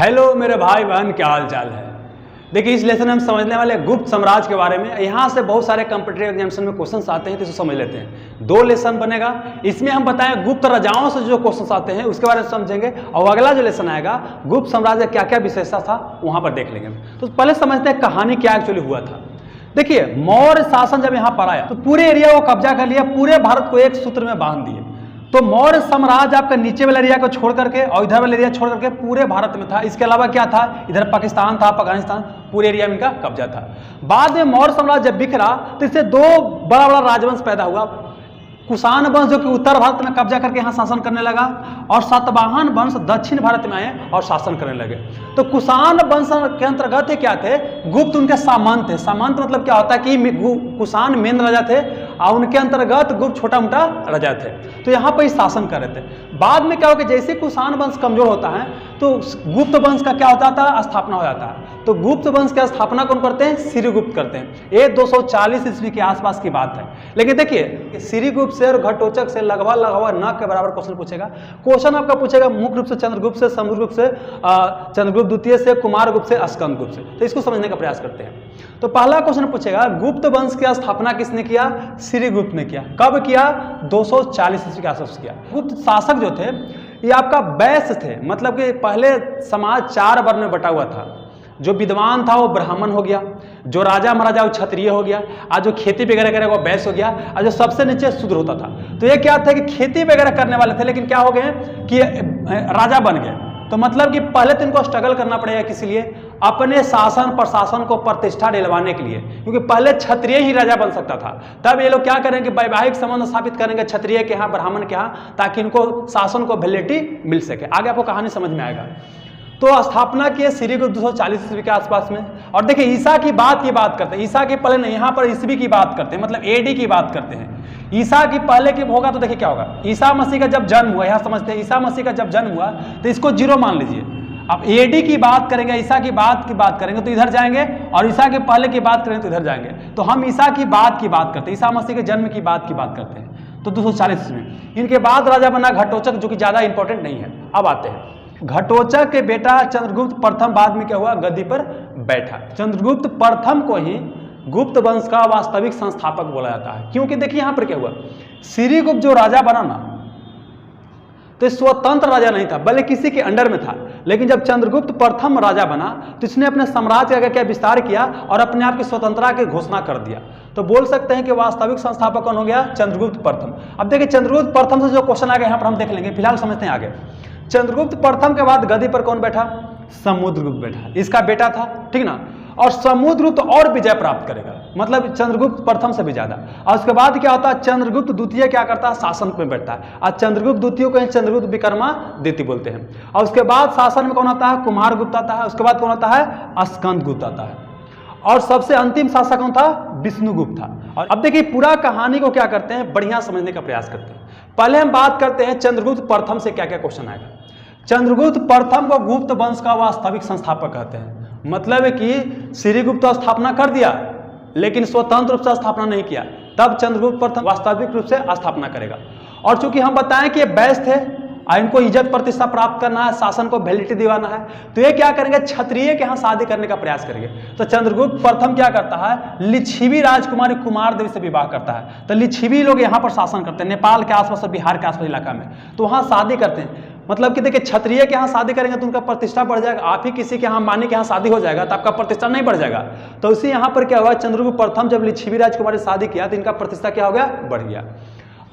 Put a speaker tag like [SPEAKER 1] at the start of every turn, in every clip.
[SPEAKER 1] Hello मेरे भाई बहन, क्या हाल चाल है। देखिए, इस लेसन में हम समझने वाले गुप्त साम्राज्य के बारे में। यहाँ से बहुत सारे कॉम्पिटिटिव एग्जामिनेशन में क्वेश्चंस आते हैं, तो इसे समझ लेते हैं। 2 लेसन बनेगा, इसमें हम बताएं गुप्त राजाओं से जो क्वेश्चंस आते हैं उसके बारे में समझेंगे, और अगला जो लेसन आएगा गुप्त साम्राज्य क्या क्या विशेषता था वहाँ पर देख लेंगे। तो पहले समझते हैं कहानी क्या एक्चुअली हुआ था। देखिए, मौर्य शासन जब यहाँ पर आया तो पूरे एरिया को कब्जा कर लिया, पूरे भारत को एक सूत्र में बांध दिए। तो मौर्य साम्राज्य आपका नीचे वाले एरिया को छोड़ करके और इधर वाले एरिया छोड़ करके पूरे भारत में था। इसके अलावा क्या था, इधर पाकिस्तान था, अफगानिस्तान, पूरे एरिया में इनका कब्जा था। बाद में मौर्य साम्राज्य जब बिखरा तो इससे 2 बड़ा बड़ा राजवंश पैदा हुआ। कुषाण वंश जो कि उत्तर भारत में कब्जा करके यहाँ शासन करने लगा, और सातवाहन वंश दक्षिण भारत में आए और शासन करने लगे। तो कुषाण वंश के अंतर्गत क्या थे, गुप्त उनके सामंत थे। सामंत मतलब क्या होता है कि कुषाण मेन राजा थे और उनके अंतर्गत गुप्त छोटा मोटा राजा थे, तो यहाँ पर शासन कर रहे थे। बाद में क्या हो कि जैसे कुषाण वंश कमजोर होता है तो गुप्त वंश का क्या होता था, स्थापना हो जाता है। तो गुप्त वंश की स्थापना कौन करते हैं, श्रीगुप्त करते हैं। ये 240 ईस्वी के आसपास की बात है। लेकिन देखिए, श्रीगुप्त से और घटोचक से लगभग न के बराबर क्वेश्चन पूछेगा। क्वेश्चन आपका पूछेगा मुख्य रूप से चंद्रगुप्त से, समुद्रगुप्त से, चंद्रगुप्त द्वितीय से, कुमारगुप्त से, स्कंदगुप्त से। तो इसको समझने का प्रयास करते हैं। तो पहला क्वेश्चन पूछेगा, गुप्त वंश की स्थापना किसने किया, श्रीगुप्त ने किया। कब किया, 240 ईस्वी के आसपास किया। गुप्त शासक जो थे ये आपका वैश्य थे, मतलब कि पहले समाज 4 वर्ण में बटा हुआ था। जो विद्वान था वो ब्राह्मण हो गया, जो राजा महाराजा वो क्षत्रिय हो गया, और जो खेती वगैरह करेगा वो वैश्य हो गया, और जो सबसे नीचे शूद्र होता था। तो ये क्या था कि खेती वगैरह करने वाले थे, लेकिन क्या हो गए कि राजा बन गए। तो मतलब कि पहले तो इनको स्ट्रगल करना पड़ेगा, किस लिए, अपने शासन प्रशासन को प्रतिष्ठा दिलवाने के लिए, क्योंकि पहले क्षत्रिय ही राजा बन सकता था। तब ये लोग क्या करेंगे, वैवाहिक संबंध स्थापित करेंगे क्षत्रिय के यहाँ, ब्राह्मण के यहाँ, ताकि इनको शासन को वैलिडिटी मिल सके। आगे आपको कहानी समझ में आएगा। तो स्थापना की श्रीगुप्त 240 ईस्वी के आसपास में। और देखिए, ईसा की बात करते हैं। ईसा के पहले नहीं, यहाँ पर ईस्वी की बात करते हैं, मतलब एडी की बात करते हैं। ईसा की पहले की होगा तो देखिए क्या होगा। ईसा मसीह का जब जन्म हुआ, यहाँ समझते हैं, ईसा मसीह का जब जन्म हुआ तो इसको 0 मान लीजिए। अब एडी की बात करेंगे, ईसा की बात करेंगे तो इधर जाएंगे, और ईसा के पहले की बात करेंगे तो इधर जाएंगे। तो हम ईसा की बात करते हैं, ईसा मसीह के जन्म की बात करते हैं। तो 240 में इनके बाद राजा बना घटोचक, जो कि ज्यादा इंपॉर्टेंट नहीं है। अब आते हैं घटोचक के बेटा चंद्रगुप्त प्रथम बाद में क्या हुआ, गद्दी पर बैठा। चंद्रगुप्त प्रथम को ही गुप्त वंश का वास्तविक संस्थापक बोला जाता है, क्योंकि देखिए यहां पर क्या हुआ, श्रीगुप्त जो राजा बना ना, तो स्वतंत्र राजा नहीं था, बल्कि किसी के अंडर में था। लेकिन जब चंद्रगुप्त प्रथम राजा बना तो इसने अपने साम्राज्य का क्या विस्तार किया और अपने आप की स्वतंत्रता की घोषणा कर दिया। तो बोल सकते हैं कि वास्तविक संस्थापक कौन हो गया, चंद्रगुप्त प्रथम। अब देखिए, चंद्रगुप्त प्रथम से जो क्वेश्चन आ गया यहाँ पर हम देख लेंगे, फिलहाल समझते हैं आगे। चंद्रगुप्त प्रथम के बाद गद्दी पर कौन बैठा, समुद्रगुप्त बैठा, इसका बेटा था, ठीक ना। और समुद्रगुप्त और विजय प्राप्त करेगा, मतलब चंद्रगुप्त प्रथम से भी ज्यादा। और उसके बाद क्या होता है, चंद्रगुप्त द्वितीय क्या करता है, शासन में बैठता है। और चंद्रगुप्त द्वितीय को चंद्रगुप्त विक्रमादित्य बोलते हैं। और उसके बाद शासन में कौन आता है, कुमारगुप्त आता है। उसके बाद कौन आता है, स्कंदगुप्त आता है। और सबसे अंतिम शासक कौन था, विष्णुगुप्त था। और अब देखिए, पूरा कहानी को क्या करते हैं, बढ़िया समझने का प्रयास करते हैं। पहले हम बात करते हैं चंद्रगुप्त प्रथम से क्या क्या क्वेश्चन आएगा। चंद्रगुप्त प्रथम को गुप्त वंश का वास्तविक संस्थापक कहते हैं। मतलब है कि श्रीगुप्त स्थापना कर दिया लेकिन स्वतंत्र रूप से स्थापना नहीं किया, तब चंद्रगुप्त प्रथम वास्तविक रूप से स्थापना करेगा। और चूंकि हम बताएं कि ये वैश्य थे और इनको इज्जत प्रतिष्ठा प्राप्त करना है, शासन को वैलिडिटी दिलाना है, तो ये क्या करेंगे, क्षत्रिय के यहाँ शादी करने का प्रयास करेंगे। तो चंद्रगुप्त प्रथम क्या करता है, लिच्छवी राजकुमारी कुमार देवी से विवाह करता है। तो लिच्छवी लोग यहाँ पर शासन करते हैं, नेपाल के आसपास और बिहार के आसपास इलाका में, तो वहाँ शादी करते हैं। मतलब कि देखिए, क्षत्रिय के यहाँ शादी करेंगे तो उनका प्रतिष्ठा बढ़ जाएगा। आप ही किसी के यहाँ मानी के यहाँ शादी हो जाएगा तो आपका प्रतिष्ठा नहीं बढ़ जाएगा। तो इसी यहाँ पर क्या हुआ, चंद्रगुप्त प्रथम जब लिच्छवी राजकुमारी से शादी किया तो इनका प्रतिष्ठा क्या हो गया, बढ़ गया।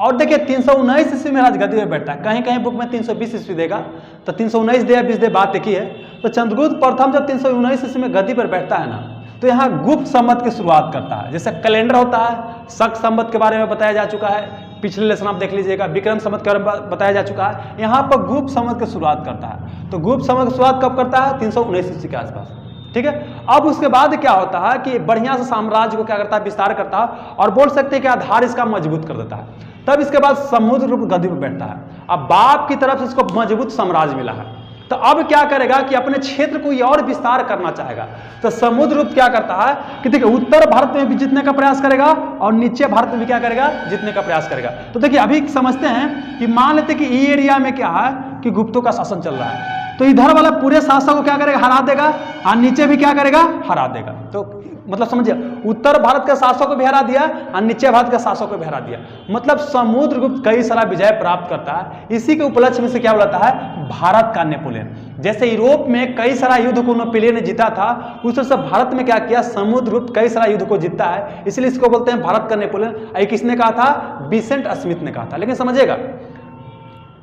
[SPEAKER 1] और देखिए, 319 ईस्वी में राजगद्दी में बैठता है। कहीं कहीं बुक में 320 ईस्वी देगा, तो 319 दे या 20 दे, बात देखी है। तो चंद्रगुप्त प्रथम जब 319 ईस्वी में गद्दी पर बैठता है ना, तो यहाँ गुप्त संवत की शुरुआत करता है। जैसे कैलेंडर होता है, शक संवत के बारे में बताया जा चुका है, पिछले लेसन आप देख लीजिएगा, विक्रम संवत के बारे में बताया जा चुका है। यहाँ पर गुप्त संवत की शुरुआत करता है। तो गुप्त संवत की शुरुआत कब करता है, 319 ईस्वी के आसपास, ठीक है। अब उसके बाद क्या होता है कि बढ़िया से साम्राज्य को क्या करता है, विस्तार करता है, और बोल सकते हैं कि आधार इसका मजबूत कर देता है। तब इसके बाद समुद्रगुप्त गद्दी पर बैठता है। अब बाप की तरफ से इसको मजबूत साम्राज्य मिला है, तो अब क्या करेगा कि अपने क्षेत्र को ये और विस्तार करना चाहेगा। तो समुद्रगुप्त क्या करता है कि देखिए, उत्तर भारत में भी जीतने का प्रयास करेगा और नीचे भारत में भी क्या करेगा, जीतने का प्रयास करेगा। तो देखिए, अभी समझते हैं कि मान लेते कि ये एरिया में क्या है कि गुप्तों का शासन चल रहा है। तो इधर वाला पूरे शासक को क्या करेगा, हरा देगा, और नीचे भी क्या करेगा, हरा देगा। तो मतलब समझिए, उत्तर भारत के शासक को भी हरा दिया और नीचे भारत के शासक को भी हरा दिया। मतलब समुद्रगुप्त कई सारा विजय प्राप्त करता है। इसी के उपलक्ष्य में से क्या बोलता है, भारत का नेपोलियन। जैसे यूरोप में कई सारा युद्ध को नेपोलियन ने जीता था, उस तरह से भारत में क्या किया, समुद्रगुप्त कई सारा युद्ध को जीतता है, इसलिए इसको बोलते हैं भारत का नेपोलियन। ये किसने कहा था, विसेंट स्मिथ ने कहा था। लेकिन समझिएगा,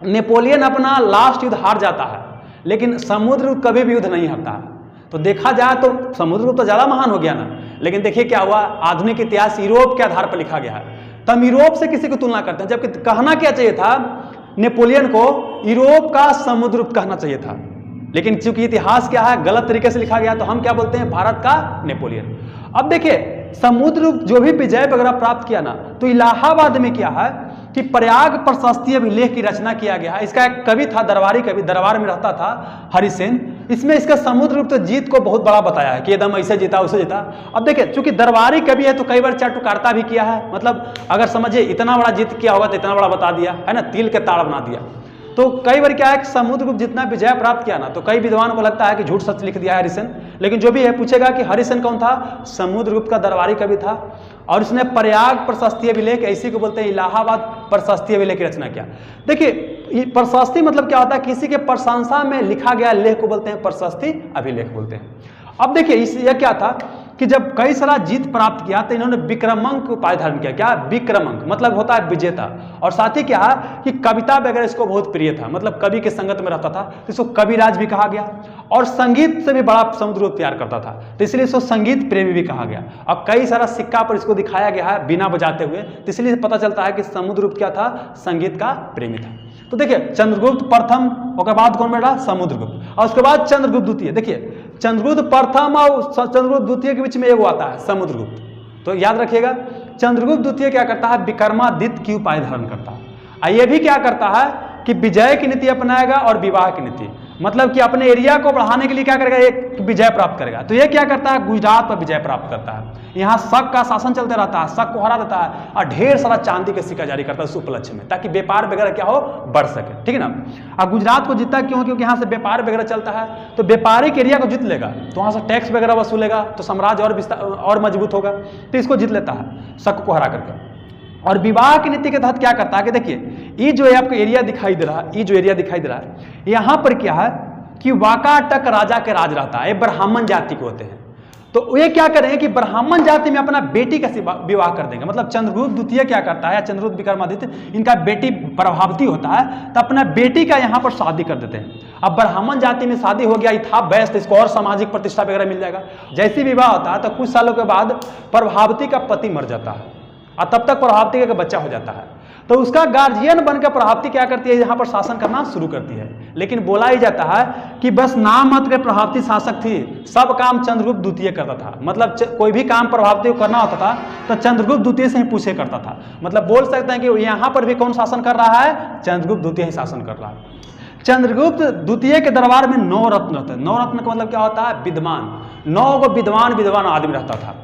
[SPEAKER 1] नेपोलियन अपना लास्ट युद्ध हार जाता है, लेकिन समुद्रगुप्त कभी भी युद्ध नहीं हारता है। तो देखा जाए तो समुद्रगुप्त तो ज्यादा महान हो गया ना, लेकिन देखिए क्या हुआ, आधुनिक इतिहास यूरोप के आधार पर लिखा गया है, तो हम यूरोप से किसी को तुलना करते हैं, जबकि कहना क्या चाहिए था, नेपोलियन को यूरोप का समुद्रगुप्त कहना चाहिए था। लेकिन चूंकि इतिहास क्या है, गलत तरीके से लिखा गया, तो हम क्या बोलते हैं, भारत का नेपोलियन। अब देखिए, समुद्रगुप्त जो भी विजय वगैरह प्राप्त किया ना, तो इलाहाबाद में क्या है कि प्रयाग प्रशस्ति अभिलेख की रचना किया गया है। इसका एक कवि था, दरबारी कवि, दरबार में रहता था, हरिसेन। इसमें इसका समुद्रगुप्त जीत को बहुत बड़ा बताया है कि एकदम ऐसे जीता उसे जीता। अब देखिए, चूंकि दरबारी कवि है तो कई बार चाटुकारिता भी किया है, मतलब अगर समझिए इतना बड़ा जीत किया होगा तो इतना बड़ा बता दिया है ना, तिल के ताड़ बना दिया। तो कई बार क्या है, समुद्रगुप्त जितना विजय प्राप्त किया ना, तो कई विद्वान को लगता है कि झूठ सच लिख दिया है हरिसेन। लेकिन जो भी है, पूछेगा कि हरिसेन कौन था, समुद्रगुप्त का दरबारी कवि था, और इसने प्रयाग प्रशस्ति अभिलेख, ऐसी को बोलते हैं इलाहाबाद प्रशस्ति अभिलेख की रचना किया। देखिए, प्रशस्ति मतलब क्या होता है, किसी के प्रशंसा में लिखा गया लेख को बोलते हैं प्रशस्ति अभिलेख बोलते हैं। अब देखिए, यह क्या था कि जब कई सारा जीत प्राप्त किया तो इन्होंने विक्रमांक उपाधि धारण किया। क्या, विक्रमांक मतलब होता है विजेता। और साथ ही क्या है कि कविता वगैरह इसको बहुत प्रिय था, मतलब कवि के संगत में रहता था, तो इसको कविराज भी कहा गया। और संगीत से भी बड़ा समुद्रगुप्त प्यार करता था, तो इसलिए इसको संगीत प्रेमी भी कहा गया। और कई सारा सिक्का पर इसको दिखाया गया है बिना बजाते हुए, तो इसलिए पता चलता है कि समुद्रगुप्त क्या था, संगीत का प्रेमी था। तो देखिए, चंद्रगुप्त प्रथम, उसके बाद कौन बैठा, समुद्रगुप्त, और उसके बाद चंद्रगुप्त द्वितीय। देखिए, चंद्रगुप्त प्रथम और चंद्रगुप्त द्वितीय के बीच में एक आता है, समुद्रगुप्त। तो याद रखिएगा, चंद्रगुप्त द्वितीय क्या करता है, विक्रमादित्य की उपाधि धारण करता है। ये भी क्या करता है कि विजय की नीति अपनाएगा और विवाह की नीति, मतलब कि अपने एरिया को बढ़ाने के लिए क्या करेगा, एक विजय प्राप्त करेगा। तो ये क्या करता है, गुजरात पर विजय प्राप्त करता है। यहाँ शक का शासन चलते रहता है, शक को हरा देता है, और ढेर सारा चांदी के सिक्का जारी करता है उस उपलक्ष्य में, ताकि व्यापार वगैरह क्या हो, बढ़ सके। ठीक है ना। अब गुजरात को जीता क्यों, क्योंकि यहाँ से व्यापार वगैरह चलता है, तो व्यापारिक एरिया को जीत लेगा, तो वहाँ से टैक्स वगैरह वसूलेगा, तो साम्राज्य और मजबूत होगा, तो इसको जीत लेता है शक को हरा करके। और विवाह की नीति के तहत क्या करता है कि देखिए, ये जो है आपको एरिया दिखाई दे रहा है, ये जो एरिया दिखाई दे रहा है, यहाँ पर क्या है कि वाकाटक राजा के राज रहता है, ब्राह्मण जाति के होते हैं। तो ये क्या करेंगे कि ब्राह्मण जाति में अपना बेटी का विवाह कर देंगे। मतलब चंद्रगुप्त द्वितीय क्या करता है, चंद्रगुप्त विक्रमादित्य, इनका बेटी प्रभावती होता है, तो अपना बेटी का यहाँ पर शादी कर देते हैं। अब ब्राह्मण जाति में शादी हो गया, ये था बेस्ट, इसको और सामाजिक प्रतिष्ठा वगैरह मिल जाएगा। जैसे विवाह होता है तो कुछ सालों के बाद प्रभावती का पति मर जाता है, और तब तक प्रभावती का बच्चा हो जाता है, तो उसका गार्जियन बनकर प्रभावती क्या करती है, यहाँ पर शासन करना शुरू करती है। लेकिन बोला ही जाता है कि बस नाम मात्र के प्रभावती शासक थी, सब काम चंद्रगुप्त द्वितीय करता था। मतलब कोई भी काम प्रभावती को करना होता था तो चंद्रगुप्त द्वितीय से ही पूछे करता था। मतलब बोल सकते हैं कि यहाँ पर भी कौन शासन कर रहा है, चंद्रगुप्त द्वितीय ही शासन कर रहा है। चंद्रगुप्त द्वितीय के दरबार में 9 रत्न रहते हैं। 9 रत्न का मतलब क्या होता है, विद्वान। 9 को विद्वान आदमी रहता था।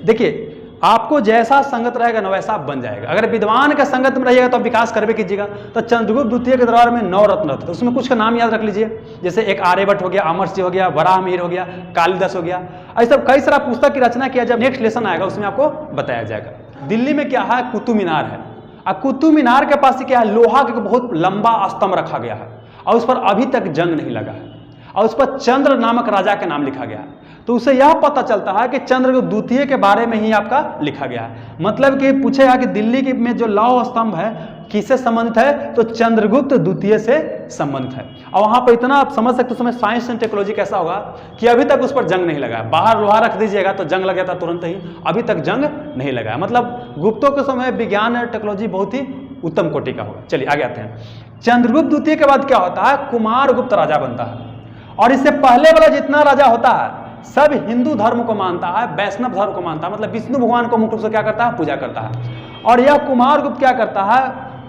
[SPEAKER 1] देखिए, आपको जैसा संगत रहेगा ना वैसा आप बन जाएगा। अगर विद्वान का संगत में रहिएगा तो आप विकास करबे कीजिएगा। तो चंद्रगुप्त द्वितीय के दरबार में 9 रत्न रहते थे, उसमें कुछ का नाम याद रख लीजिए, जैसे एक आर्यभट्ट हो गया, अमरसिंह हो गया, वराहमिहिर हो गया, कालिदास हो गया। ऐसा कई सारा पुस्तक की रचना किया। जब नेक्स्ट लेसन आएगा उसमें आपको बताया जाएगा। दिल्ली में क्या है, कुतुब मीनार है, और कुतुब मीनार के पास क्या है, लोहा का बहुत लंबा स्तंभ रखा गया है, और उस पर अभी तक जंग नहीं लगा है, और उस पर चंद्र नामक राजा के नाम लिखा गया है। तो उससे यह पता चलता है कि चंद्रगुप्त द्वितीय के बारे में ही आपका लिखा गया है। मतलब कि पूछेगा कि दिल्ली के में जो लौह स्तंभ है किससे संबंधित है, तो चंद्रगुप्त द्वितीय से संबंधित है। और वहां पर इतना आप समझ सकते, उसमें साइंस एंड टेक्नोलॉजी कैसा होगा कि अभी तक उस पर जंग नहीं लगा। बाहर लोहा रख दीजिएगा तो जंग लग जाता तुरंत ही, अभी तक जंग नहीं लगा। मतलब गुप्तों के समय विज्ञान और टेक्नोलॉजी बहुत ही उत्तम कोटि का होगा। चलिए आगे आते हैं। चंद्रगुप्त द्वितीय के बाद क्या होता है, कुमारगुप्त राजा बनता है। और इससे पहले वाला जितना राजा होता है सब हिंदू धर्म को मानता है, वैष्णव धर्म को मानता है, मतलब विष्णु भगवान को मुख्य रूप से क्या करता है, पूजा करता है। और यह कुमारगुप्त क्या करता है,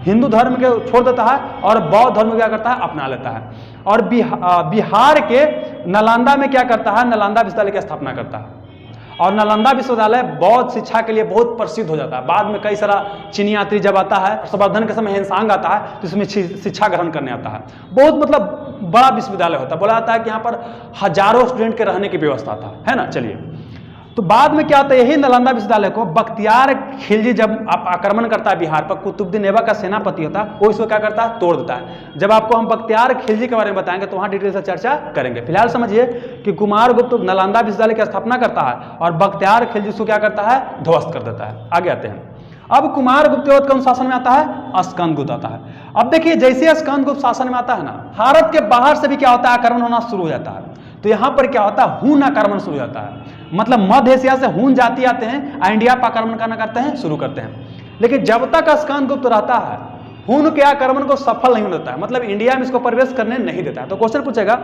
[SPEAKER 1] हिंदू धर्म के छोड़ देता है और बौद्ध धर्म क्या करता है, अपना लेता है। और बिहार के नालंदा में क्या करता है, नालंदा विश्वविद्यालय की स्थापना करता है। और नालंदा विश्वविद्यालय बौद्ध शिक्षा के लिए बहुत प्रसिद्ध हो जाता है। बाद में कई सारा चीनी यात्री जब आता है, संवर्धन के समय हेनसांग आता है तो इसमें शिक्षा ग्रहण करने आता है। बहुत मतलब बड़ा विश्वविद्यालय होता है। बोला जाता है कि यहाँ पर हजारों स्टूडेंट के रहने की व्यवस्था था, है ना। चलिए, तो बाद में क्या होता है, यही नालंदा विश्वविद्यालय को बख्तियार खिलजी जब आक्रमण करता है बिहार पर, कुतुबुद्दीन ऐबक का सेनापति होता है, वो इसको क्या करता है, तोड़ देता है। जब आपको हम बख्तियार खिलजी के बारे में बताएंगे तो वहाँ डिटेल से चर्चा करेंगे। फिलहाल समझिए कि कुमारगुप्त नालंदा विश्वविद्यालय की स्थापना करता है और बख्तियार खिलजी उसको क्या करता है, ध्वस्त कर देता है। आगे आते हैं। अब कुमारगुप्त के बाद कौन शासन में आता है, स्कंदगुप्त आता है। अब देखिए, जैसे स्कंदगुप्त शासन में आता है ना, भारत के बाहर से भी क्या होता है, आक्रमण होना शुरू हो जाता है। तो यहाँ पर क्या होता है, हून आक्रमण शुरू हो जाता है। मतलब मध्य एशिया से हून जाति आते हैं, इंडिया पर आक्रमण करना करते हैं, शुरू करते हैं। लेकिन जब तक स्कंदगुप्त रहता है, हून के आक्रमण को सफल नहीं होता है, मतलब इंडिया में इसको प्रवेश करने नहीं देता है। तो क्वेश्चन पूछेगा,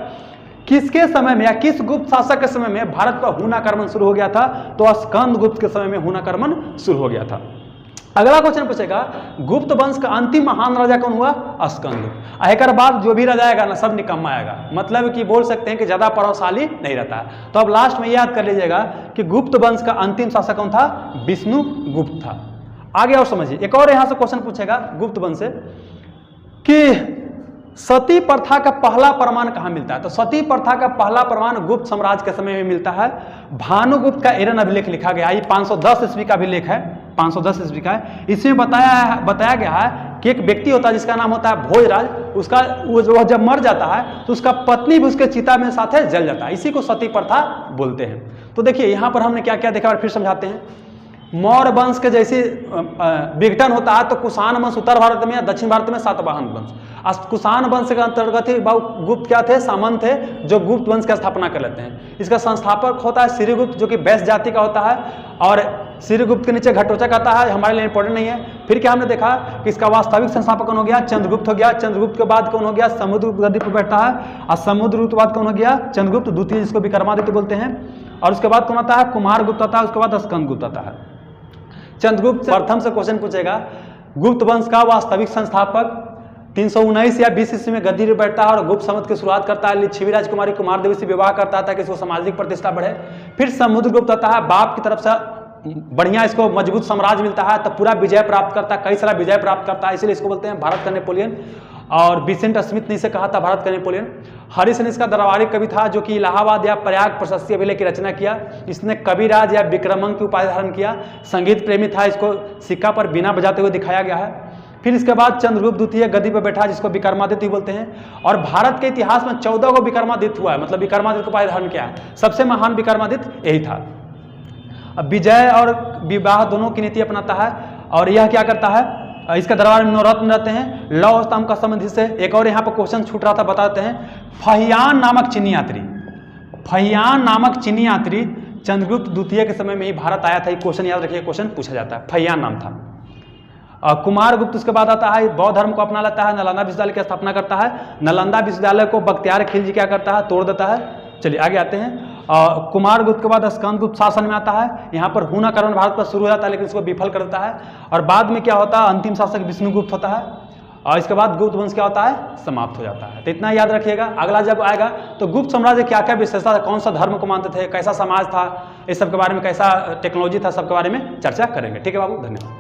[SPEAKER 1] किसके समय में या किस गुप्त शासक के समय में भारत पर हून आक्रमण शुरू हो गया था? तो स्कंदगुप्त के समय में हून आक्रमण शुरू हो गया था। अगला क्वेश्चन पूछेगा, गुप्त वंश का अंतिम महान राजा कौन हुआ? स्कंदगुप्त। एक बाद जो भी राजा आएगा ना, सब निकम्मा आएगा, मतलब कि बोल सकते हैं कि ज्यादा प्रभावशाली नहीं रहता है। तो अब लास्ट में याद कर लीजिएगा कि गुप्त वंश का अंतिम शासक कौन था? विष्णुगुप्त था। आगे और समझिए, एक और यहां से क्वेश्चन पूछेगा गुप्त वंश से कि सती प्रथा का पहला प्रमाण कहां मिलता है? तो सती प्रथा का पहला प्रमाण गुप्त साम्राज्य के समय में मिलता है। भानुगुप्त का एरन अभिलेख लिखा गया है, ये 510 ईस्वी का अभिलेख है, 510 ईस्वी का है। इसमें बताया गया है कि एक व्यक्ति होता है जिसका नाम होता है भोजराज, उसका वो जब मर जाता है तो उसका पत्नी भी उसके चिता में साथ जल जाता है, इसी को सती प्रथा बोलते हैं। तो देखिए यहाँ पर हमने क्या क्या देखा, और फिर समझाते हैं। मौर्य वंश के जैसे विघटन होता है तो कुषाण वंश उत्तर भारत में या दक्षिण भारत में सातवाहन वंश। कुषाण वंश के अंतर्गत ही गुप्त क्या थे? सामंत थे, जो गुप्त वंश की स्थापना कर लेते हैं। इसका संस्थापक होता है श्रीगुप्त, जो कि वैश्य जाति का होता है, और श्रीगुप्त के नीचे घटोत्कच आता है, हमारे लिए इंपॉर्टेंट नहीं है। फिर क्या हमने देखा कि इसका वास्तविक संस्थापक कौन हो गया? चंद्रगुप्त हो गया। चंद्रगुप्त के बाद कौन हो गया? समुद्रगुप्त गद्दी पर बैठता है, और समुद्रगुप्त के बाद कौन हो गया? चंद्रगुप्त द्वितीय, जिसको विक्रमादित्य बोलते हैं। और उसके बाद कौन आता है? कुमारगुप्त आता है। उसके बाद स्कंदगुप्त आता है। चंद्रगुप्त प्रथम से क्वेश्चन पूछेगा, गुप्त वंश का वास्तविक संस्थापक 319 या 20 ईस्वी में गद्दी पर बैठता है और गुप्त संवत की शुरुआत करता है। लिच्छवी राजकुमारी कुमार देवी से विवाह करता था कि इसको सामाजिक प्रतिष्ठा बढ़े। फिर समुद्रगुप्त आता है, बाप की तरफ से बढ़िया इसको मजबूत साम्राज्य मिलता है, तब पूरा विजय प्राप्त करता है, कई सारा विजय प्राप्त करता है, इसलिए इसको बोलते हैं भारत का नेपोलियन। और विसेंट स्मिथ ने इसे कहा था भारत का नेपोलियन। हरीशन इसका दरबारी कवि था, जो कि इलाहाबाद या प्रयाग प्रशस्ति अभिलेख की रचना किया। इसने कविराज या विक्रमांक की उपाधि धारण किया। संगीत प्रेमी था, इसको सिक्का पर बिना बजाते हुए दिखाया गया है। फिर इसके बाद चंद्रगुप्त द्वितीय गद्दी पर बैठा, जिसको विक्रमादित्य बोलते हैं। और भारत के इतिहास में 14 को विक्रमादित्य हुआ है, मतलब विक्रमादित्य को उपाधि धारण किया है। सबसे महान विक्रमादित्य यही था। अब विजय और विवाह दोनों की नीति अपनाता है, और यह क्या करता है? इसका दरबार में नवरत्न रहते हैं, लौह स्तंभ का संबंधित से। एक और यहाँ पर क्वेश्चन छूट रहा था, बताते हैं। फहियान नामक चीनी यात्री, फहियान नामक चीनी यात्री चंद्रगुप्त द्वितीय के समय में ही भारत आया था। ये क्वेश्चन याद रखिए, क्वेश्चन पूछा जाता है। फहियान नाम था। कुमारगुप्त उसके बाद आता है, बौद्ध धर्म को अपना लेता है, नालंदा विश्वविद्यालय की स्थापना करता है। नालंदा विश्वविद्यालय को बख्तियार खिलजी क्या करता है? तोड़ देता है। चलिए आगे आते हैं। कुमारगुप्त के बाद स्कंदगुप्त शासन में आता है। यहाँ पर हून आक्रमण भारत पर शुरू हो जाता है, लेकिन इसको विफल कर देता है। और बाद में क्या होता है? अंतिम शासक विष्णुगुप्त होता है, और इसके बाद गुप्त वंश क्या होता है? समाप्त हो जाता है। तो इतना याद रखिएगा। अगला जब आएगा तो गुप्त साम्राज्य क्या क्या विशेषता था, कौन सा धर्म को मानते थे, कैसा समाज था, इस सब के बारे में, कैसा टेक्नोलॉजी था, सब के बारे में चर्चा करेंगे। ठीक है बाबू, धन्यवाद।